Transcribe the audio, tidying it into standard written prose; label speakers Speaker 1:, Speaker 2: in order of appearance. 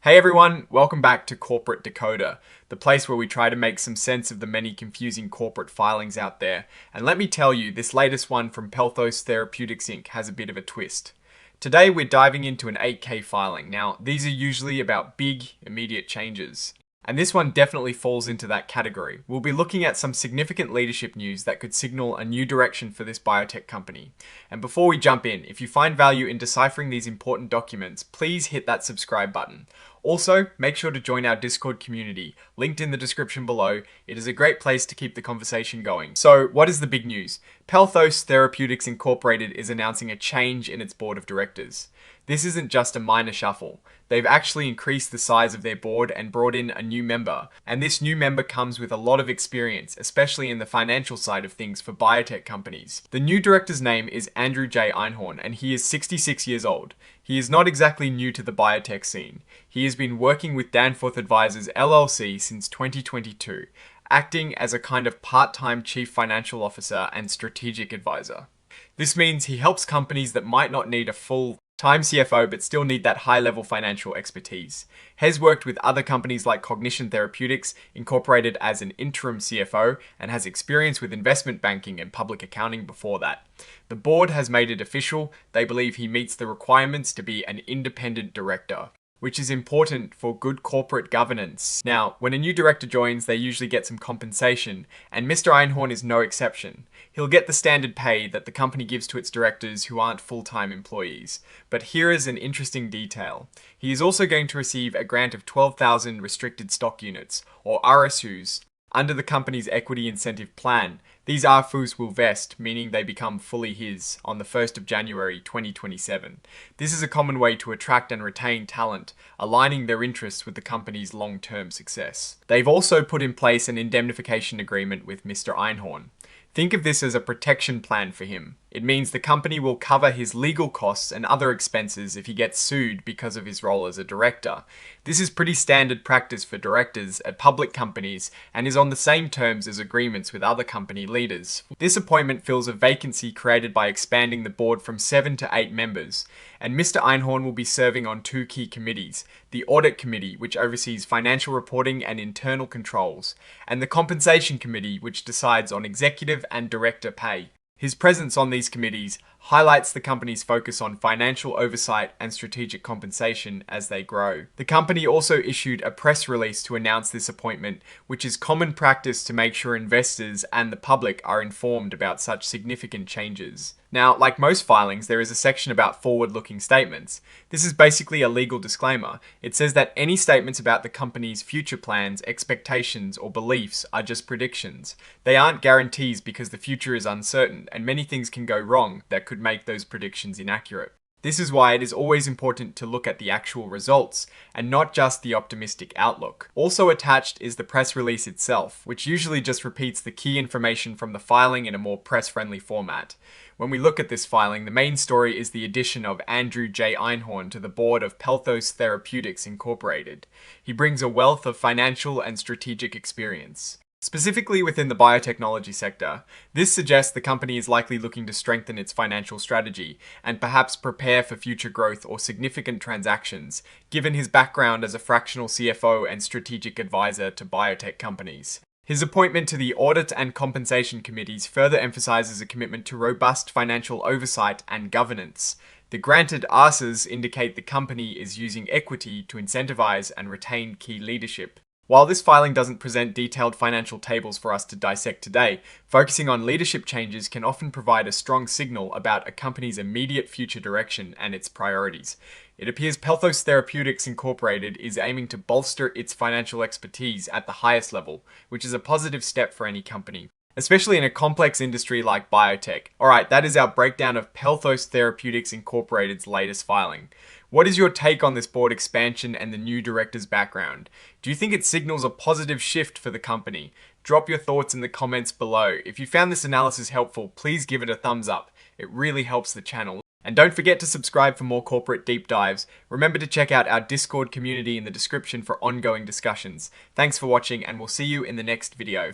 Speaker 1: Hey everyone, welcome back to Corporate Decoder, the place where we try to make some sense of the many confusing corporate filings out there. And let me tell you, this latest one from Pelthos Therapeutics Inc. has a bit of a twist. Today we're diving into an 8K filing. Now, these are usually about big, immediate changes. And this one definitely falls into that category. We'll be looking at some significant leadership news that could signal a new direction for this biotech company. And before we jump in, if you find value in deciphering these important documents, please hit that subscribe button. Also, make sure to join our Discord community, linked in the description below. It is a great place to keep the conversation going. So, what is the big news? Pelthos Therapeutics Incorporated is announcing a change in its board of directors. This isn't just a minor shuffle. They've actually increased the size of their board and brought in a new member. And this new member comes with a lot of experience, especially in the financial side of things for biotech companies. The new director's name is Andrew J. Einhorn, and he is 66 years old. He is not exactly new to the biotech scene. He has been working with Danforth Advisors LLC since 2022, acting as a kind of part-time chief financial officer and strategic advisor. This means he helps companies that might not need a full-time CFO but still need that high-level financial expertise. Has worked with other companies like Accession Therapeutics, incorporated as an interim CFO, and has experience with investment banking and public accounting before that. The board has made it official. They believe he meets the requirements to be an independent director, which is important for good corporate governance. Now, when a new director joins, they usually get some compensation, and Mr. Einhorn is no exception. He'll get the standard pay that the company gives to its directors who aren't full-time employees. But here is an interesting detail. He is also going to receive a grant of 12,000 restricted stock units, or RSUs, under the company's equity incentive plan. These RFUs will vest, meaning they become fully his, on the 1st of January 2027. This is a common way to attract and retain talent, aligning their interests with the company's long-term success. They've also put in place an indemnification agreement with Mr. Einhorn. Think of this as a protection plan for him. It means the company will cover his legal costs and other expenses if he gets sued because of his role as a director. This is pretty standard practice for directors at public companies and is on the same terms as agreements with other company leaders. This appointment fills a vacancy created by expanding the board from 7 to 8 members, and Mr. Einhorn will be serving on 2 key committees: the Audit Committee, which oversees financial reporting and internal controls, and the Compensation Committee, which decides on executive and director pay. His presence on these committees highlights the company's focus on financial oversight and strategic compensation as they grow. The company also issued a press release to announce this appointment, which is common practice to make sure investors and the public are informed about such significant changes. Now, like most filings, there is a section about forward-looking statements. This is basically a legal disclaimer. It says that any statements about the company's future plans, expectations, or beliefs are just predictions. They aren't guarantees because the future is uncertain, and many things can go wrong that could make those predictions inaccurate. This is why it is always important to look at the actual results and not just the optimistic outlook. Also attached is the press release itself, which usually just repeats the key information from the filing in a more press-friendly format. When we look at this filing, the main story is the addition of Andrew J. Einhorn to the board of Pelthos Therapeutics Incorporated. He brings a wealth of financial and strategic experience. Specifically within the biotechnology sector, this suggests the company is likely looking to strengthen its financial strategy and perhaps prepare for future growth or significant transactions, given his background as a fractional CFO and strategic advisor to biotech companies. His appointment to the Audit and Compensation Committees further emphasizes a commitment to robust financial oversight and governance. The granted RSUs indicate the company is using equity to incentivize and retain key leadership. While this filing doesn't present detailed financial tables for us to dissect today, focusing on leadership changes can often provide a strong signal about a company's immediate future direction and its priorities. It appears Pelthos Therapeutics Incorporated is aiming to bolster its financial expertise at the highest level, which is a positive step for any company, especially in a complex industry like biotech. Alright, that is our breakdown of Pelthos Therapeutics Incorporated's latest filing. What is your take on this board expansion and the new director's background? Do you think it signals a positive shift for the company? Drop your thoughts in the comments below. If you found this analysis helpful, please give it a thumbs up. It really helps the channel. And don't forget to subscribe for more corporate deep dives. Remember to check out our Discord community in the description for ongoing discussions. Thanks for watching, and we'll see you in the next video.